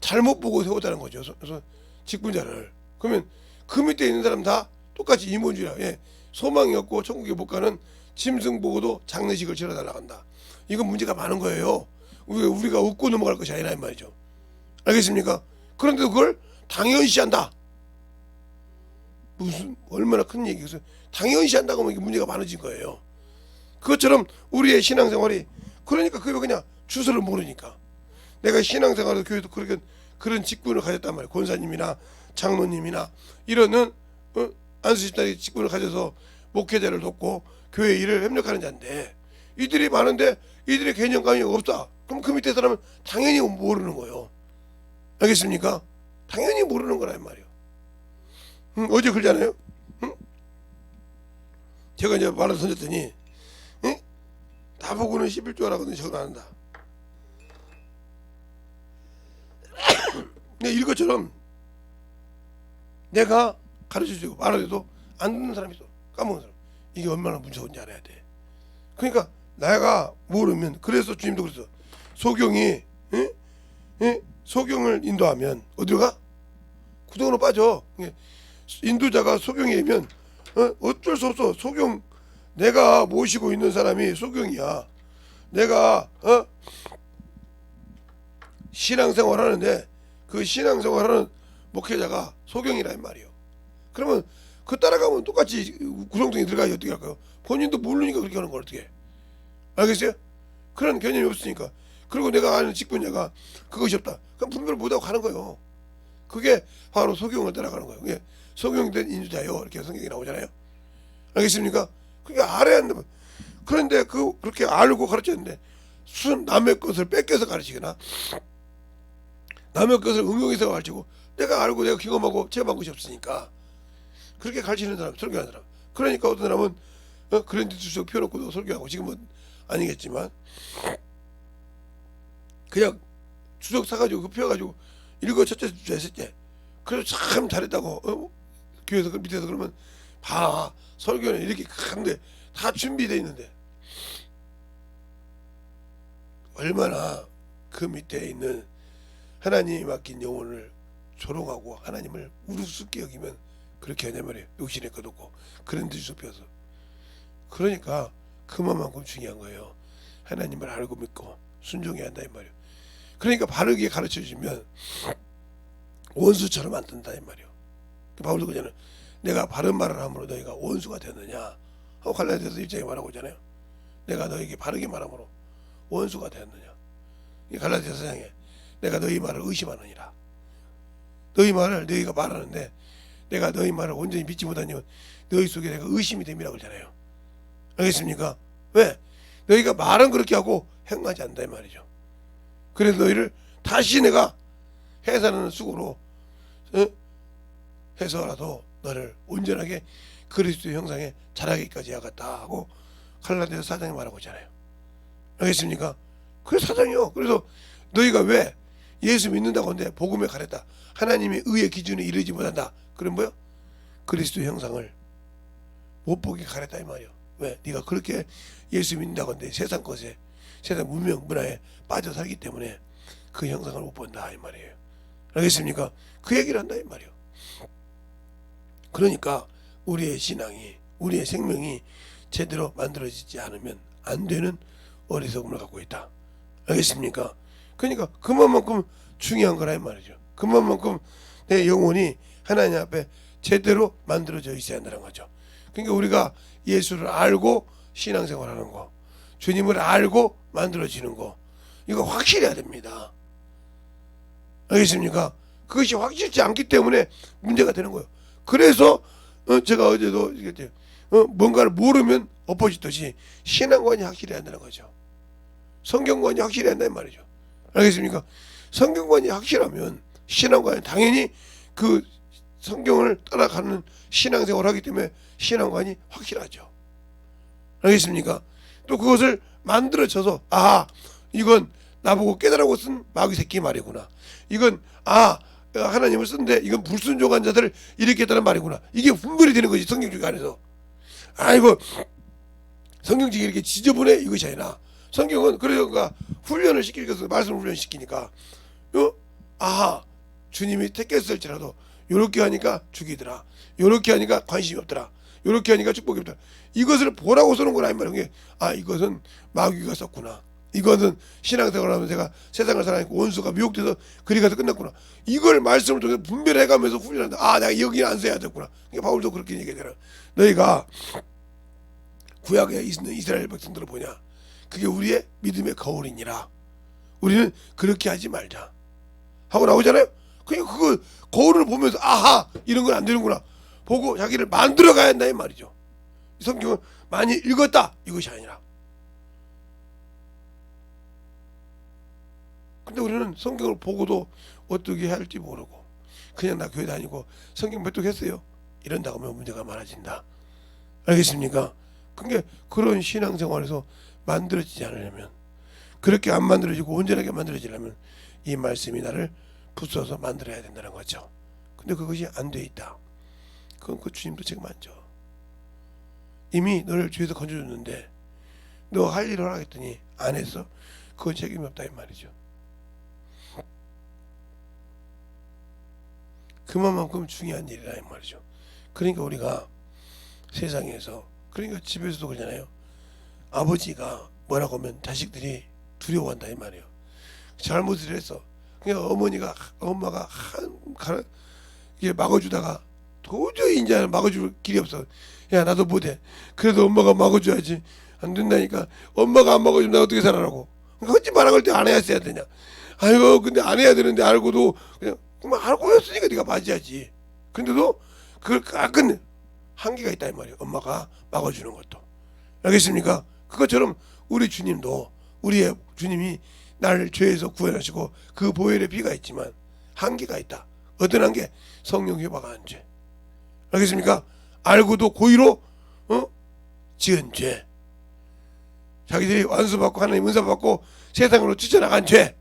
잘못 보고 세웠다는 거죠. 그래서 직분자를. 그러면 그 밑에 있는 사람 다 똑같이 임원주의라. 소망이 없고 천국에 못 가는 짐승 보고도 장례식을 치러달라고 한다. 이건 문제가 많은 거예요. 우리가 웃고 넘어갈 것이 아니라 이 말이죠. 알겠습니까? 그런데도 그걸 당연시한다. 무슨 얼마나 큰 얘기겠어요. 당연시한다고 하면 이게 문제가 많아진 거예요. 그것처럼 우리의 신앙생활이 그러니까 그게 그냥 주소를 모르니까 내가 신앙생활에서 교회도 그런 직분을 가졌단 말이에요. 권사님이나 장로님이나 이런 안수집단의 직분을 가져서 목회자를 돕고 교회 일을 협력하는 자인데 이들이 많은데 이들의 개념감이 없다. 그럼 그 밑에 사람은 당연히 모르는 거예요. 알겠습니까? 당연히 모르는 거란 말이에요. 어제 그러잖아요. 제가 이제 말을 던졌더니 나보고는 11조 하라거든. 저건 안 한다. 근데 이것처럼 내가 가르쳐주고 말을 해도 안 듣는 사람이 있어. 까먹은 사람. 이게 얼마나 무서운지 알아야 돼. 그러니까 내가 모르면 그래서 주님도 그랬어. 소경이 소경을 인도하면 어디로 가? 구덩이로 빠져. 인도자가 소경이면 어쩔 수 없어. 소경 내가 모시고 있는 사람이 소경이야. 내가 신앙생활 하는데 그 신앙생활하는 목회자가 소경이란 말이에요. 그러면 그 따라가면 똑같이 구렁텅이 들어가야 어떻게 할까요? 본인도 모르니까 그렇게 하는 걸 어떻게 알겠어요? 그런 개념이 없으니까. 그리고 내가 아는 직분자가 그것이 없다. 그럼 분별을 못하고 가는 거예요. 그게 바로 소경을 따라가는 거예요. 그게 소경된 인주자요 이렇게 성경이 나오잖아요. 알겠습니까? 그게 알아야 한다. 그런데 그렇게 알고 가르쳤는데 남의 것을 뺏겨서 가르치거나 남의 것을 응용해서 가르치고 내가 알고 내가 경험하고 체험한 것이 없으니까 그렇게 가르치는 사람, 설교하는 사람. 그러니까 어떤 사람은 그런 데 주석 펴놓고도 설교하고 지금은 아니겠지만 그냥 주석 사가지고 그 펴가지고 일곱 첫째 주자 셋째 그래서 참 잘했다고 교회에서 그 밑에서 그러면 봐 설교는 이렇게 큰데 다 준비되어 있는데 얼마나 그 밑에 있는 하나님이 맡긴 영혼을 조롱하고 하나님을 우습게 여기면 그렇게 하냐 말이에요. 욕심에 거뒀고 그런 데 주석 펴서. 그러니까 그만큼 중요한 거예요. 하나님을 알고 믿고 순종해야 한다 이 말이에요. 그러니까 바르게 가르쳐주면 원수처럼 안 뜬다 이 말이에요. 바울도 그잖아요. 내가 바른 말을 함으로 너희가 원수가 되느냐 하고 갈라디아서 입장에 말하고 있잖아요. 내가 너에게 바르게 말함으로 원수가 되었느냐. 이 갈라디아 사장에 내가 너희 말을 의심하느니라. 너희 말을 너희가 말하는데 내가 너희 말을 온전히 믿지 못하면 너희 속에 내가 의심이 됨이라고 그러잖아요. 알겠습니까? 왜? 너희가 말은 그렇게 하고 행하지 않는다 이 말이죠. 그래서 너희를 다시 내가 해산하는 수고로 해서라도 너를 온전하게 그리스도의 형상에 자라기까지 하겠다 하고 갈라디아 사장이 말하고 있잖아요. 알겠습니까? 그래서 사장이요. 그래서 너희가 왜 예수 믿는다고 하는데 복음에 가렸다. 하나님의 의의 기준에 이르지 못한다. 그럼 뭐요? 그리스도의 형상을 못 보게 가렸다 이 말이요. 왜? 네가 그렇게 예수 믿는다고 하는데 세상 것에 세상 문명 문화에 빠져 살기 때문에 그 형상을 못 본다 이 말이에요. 알겠습니까? 그 얘기를 한다 이 말이요. 그러니까 우리의 신앙이 우리의 생명이 제대로 만들어지지 않으면 안 되는 어리석음을 갖고 있다. 알겠습니까? 그러니까 그만큼 중요한 거라 이 말이죠. 그만큼 내 영혼이 하나님 앞에 제대로 만들어져 있어야 한다는 거죠. 그러니까 우리가 예수를 알고 신앙생활하는 거, 주님을 알고 만들어지는 거, 이거 확실해야 됩니다. 알겠습니까? 그것이 확실치 않기 때문에 문제가 되는 거예요. 그래서 제가 어제도 뭔가를 모르면 엎어지듯이 신앙관이 확실해야 한다는 거죠. 성경관이 확실해야 한다는 말이죠. 알겠습니까? 성경관이 확실하면 신앙관이 당연히 그 성경을 따라가는 신앙생활을 하기 때문에 신앙관이 확실하죠. 알겠습니까? 또 그것을 만들어져서 이건 나보고 깨달라고 쓴 마귀 새끼 말이구나. 이건 하나님을 쓴데 이건 불순종한 자들을 일으켰다는 말이구나. 이게 분별이 되는 거지. 성경적 안에서. 이거 성경책이 이렇게 지저분해 이것이 아니라 성경은 그러니까 훈련을 시키기 위해서 말씀을 훈련시키니까 주님이 택했을지라도 요렇게 하니까 죽이더라. 요렇게 하니까 관심이 없더라. 요렇게 하니까 축복이 없더라. 이것을 보라고 쓰는 거라 이 말이에요. 이것은 마귀가 썼구나. 이것은 신앙생활을 하면서 제가 세상을 살아가니까 원수가 미혹돼서 그리 가서 끝났구나. 이걸 말씀을 통해서 분별해가면서 훈련한다. 내가 여기는 안 써야 됐구나. 그러니까 바울도 그렇게 얘기하잖아. 너희가 구약에 있는 이스라엘 백성들을 보냐. 그게 우리의 믿음의 거울이니라. 우리는 그렇게 하지 말자 하고 나오잖아요. 그러니까 그거 거울을 보면서 이런 건 안 되는구나 보고 자기를 만들어 가야 한다 이 말이죠. 성경은 많이 읽었다 이것이 아니라. 근데 우리는 성경을 보고도 어떻게 해야 할지 모르고 그냥 나 교회 다니고 성경 몇 독 했어요 이런다고 하면 문제가 많아진다. 알겠습니까? 그러니까 그런 신앙생활에서 만들어지지 않으려면, 그렇게 안 만들어지고 온전하게 만들어지려면 이 말씀이 나를 붙여서 만들어야 된다는 거죠. 근데 그것이 안 돼 있다. 그건 그 주님도 책임 안 져. 이미 너를 주에서 건져줬는데 너 할 일을 하겠더니 안 했어. 그건 책임이 없다 이 말이죠. 그만큼 중요한 일이라 이 말이죠. 그러니까 우리가 세상에서, 그러니까 집에서도 그러잖아요. 아버지가 뭐라고 하면 자식들이 두려워한다 이 말이에요. 잘못을 했어. 그러니까 엄마가 이게 막아주다가 도저히 이제 막아줄 길이 없어. 야 나도 못해. 그래도 엄마가 막아줘야지. 안 된다니까. 엄마가 안 막아주면 나 어떻게 살아라고. 그러니까 하지 말라고 할 때 안 해야 되냐. 근데 안 해야 되는데 알고도 그냥 알고 했으니까 네가 맞아야지. 근데도 그걸 가끔 한계가 있다 이 말이에요. 엄마가 막아주는 것도. 알겠습니까? 그것처럼 우리 주님도, 우리의 주님이 나를 죄에서 구원하시고 그 보혈의 피가 있지만 한계가 있다. 어떤 한계? 성령 회복한 죄. 알겠습니까? 알고도 고의로 지은 죄. 자기들이 완수받고 하나님 은사받고 세상으로 찢어나간 죄.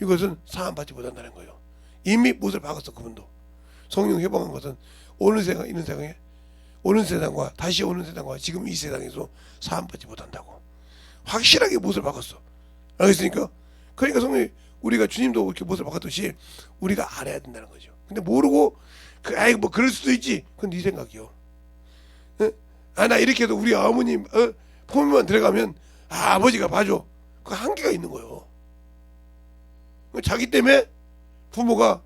이것은 사함받지 못한다는 거예요. 이미 못을 박았어 그분도. 성령 회복한 것은 오는 세상 있는 세상에, 오는 세상과 다시 오는 세상과 지금 이 세상에서 사함받지 못한다고 확실하게 못을 박았어. 알겠습니까? 그러니까 성령이, 우리가 주님도 이렇게 못을 박았듯이 우리가 알아야 된다는 거죠. 근데 모르고 뭐 그럴 수도 있지. 그건 네 생각이요. 나 이렇게 해도 우리 어머님 품에만 들어가면 아버지가 봐줘. 그 한계가 있는 거예요. 자기 때문에 부모가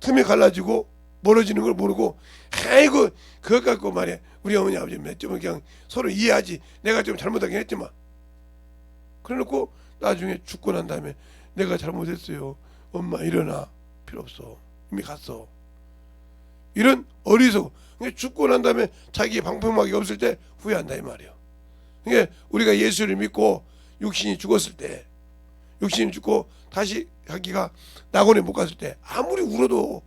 틈이 갈라지고 멀어지는 걸 모르고 그것 갖고 말이야 우리 어머니 아버지 좀 그냥 서로 이해하지. 내가 좀 잘못하긴 했지만 그래놓고 나중에 죽고 난 다음에 내가 잘못했어요, 엄마 일어나, 필요 없어, 이미 갔어. 이런 어리석음. 죽고 난 다음에 자기 방패막이 없을 때 후회한다 이 말이에요. 그러니까 우리가 예수를 믿고 육신이 죽었을 때, 육신이 죽고 다시 자기가 낙원에 못 갔을 때 아무리 울어도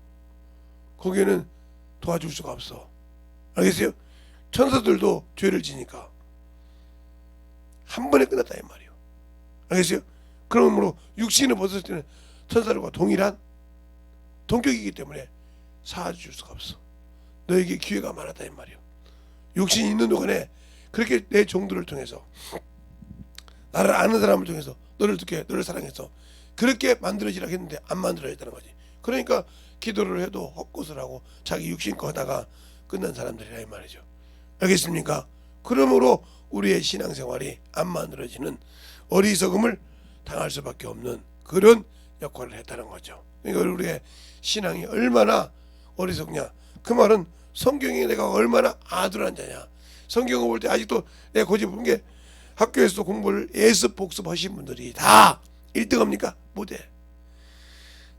거기에는 도와줄 수가 없어. 알겠어요? 천사들도 죄를 지니까 한 번에 끝났다 이 말이에요. 알겠어요? 그러므로 육신을 벗을 때는 천사들과 동일한 동격이기 때문에 사줄 수가 없어. 너에게 기회가 많았다 이 말이에요. 육신이 있는 동안에 그렇게 내 종들을 통해서, 나를 아는 사람을 통해서 너를 듣게, 너를 사랑해서 그렇게 만들어지라고 했는데 안 만들어졌다는 거지. 그러니까 기도를 해도 헛것을 하고 자기 육신 거 하다가 끝난 사람들이라 이 말이죠. 알겠습니까? 그러므로 우리의 신앙생활이 안 만들어지는 어리석음을 당할 수밖에 없는 그런 역할을 했다는 거죠. 그러니까 우리의 신앙이 얼마나 어리석냐, 그 말은 성경에 내가 얼마나 아둔한 자냐. 성경을 볼 때 아직도 내가 고집 부른 게, 학교에서도 공부를 예습 복습하신 분들이 다 1등합니까? 못해.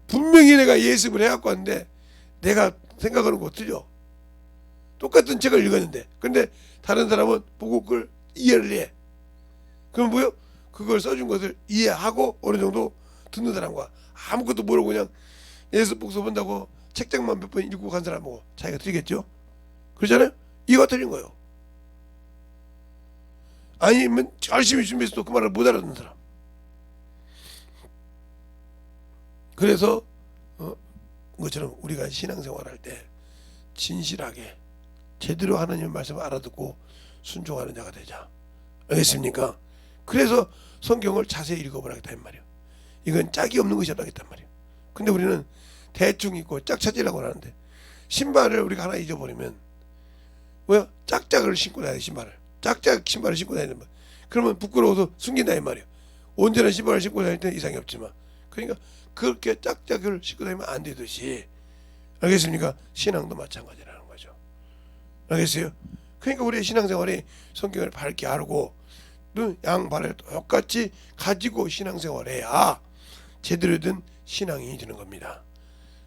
분명히 내가 예습을 해갖고 왔는데 내가 생각하는 거 틀려. 똑같은 책을 읽었는데, 근데 다른 사람은 보고 그걸 이해를 해. 그럼 뭐요? 그걸 써준 것을 이해하고 어느 정도 듣는 사람과 아무것도 모르고 그냥 예습 복습한다고 책장만 몇 번 읽고 간 사람하고 차이가 틀리겠죠? 그렇잖아요? 이거 틀린 거예요. 아니면 열심히 준비해서도 그 말을 못 알아듣는 사람. 그래서 그것처럼 우리가 신앙생활할 때 진실하게 제대로 하나님의 말씀을 알아듣고 순종하는 자가 되자. 알겠습니까? 그래서 성경을 자세히 읽어보라겠다 이 말이에요. 이건 짝이 없는 것이 라겠단 말이에요. 근데 우리는 대충 읽고 짝 찾으려고 하는데, 신발을 우리가 하나 잊어버리면 뭐야? 짝짝을 신고 다니는 신발을, 짝짝 신발을 신고 다니는 말. 그러면 부끄러워서 숨긴다 이 말이에요. 온전한 신발을 신고 다닐 때는 이상이 없지만, 그러니까 그렇게 짝짝을 신고 다니면 안 되듯이, 알겠습니까? 신앙도 마찬가지라는 거죠. 알겠어요? 그러니까 우리의 신앙생활이 성경을 밝게 알고 양발을 똑같이 가지고 신앙생활해야 제대로 된 신앙이 되는 겁니다.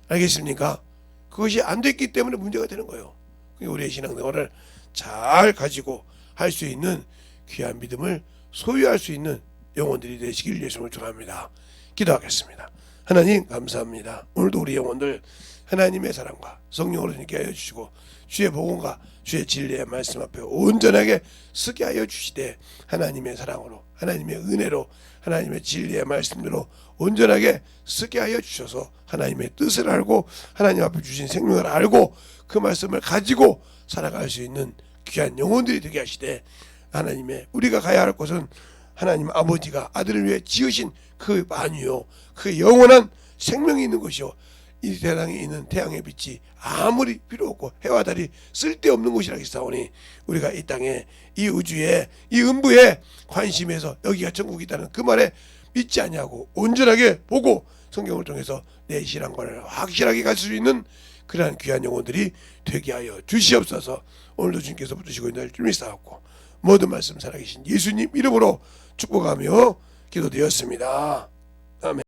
알겠습니까? 그것이 안 됐기 때문에 문제가 되는 거예요. 우리의 신앙생활을 잘 가지고 할 수 있는 귀한 믿음을 소유할 수 있는 영혼들이 되시길 예수님을 축원합니다. 기도하겠습니다. 하나님 감사합니다. 오늘도 우리 영혼들 하나님의 사랑과 성령으로 함께 하여 주시고, 주의 복음과 주의 진리의 말씀 앞에 온전하게 서게 하여 주시되, 하나님의 사랑으로, 하나님의 은혜로, 하나님의 진리의 말씀대로 온전하게 서게 하여 주셔서 하나님의 뜻을 알고 하나님 앞에 주신 생명을 알고 그 말씀을 가지고 살아갈 수 있는 귀한 영혼들이 되게 하시되, 하나님의 우리가 가야 할 곳은 하나님 아버지가 아들을 위해 지으신 그 만유요, 그 영원한 생명이 있는 것이요, 이 세상에 있는 태양의 빛이 아무리 필요 없고 해와 달이 쓸데없는 곳이라 했사오니, 우리가 이 땅에, 이 우주에, 이 음부에 관심해서 여기가 천국이다는 그 말에 믿지 아니하고 온전하게 보고 성경을 통해서 내 신앙관을 확실하게 가질 수 있는 그러한 귀한 영혼들이 되게 하여 주시옵소서. 오늘도 주님께서 붙드시고 있는 날 주님이 쌓았고 모든 말씀 살아계신 예수님 이름으로 축복하며 기도되었습니다. 아멘.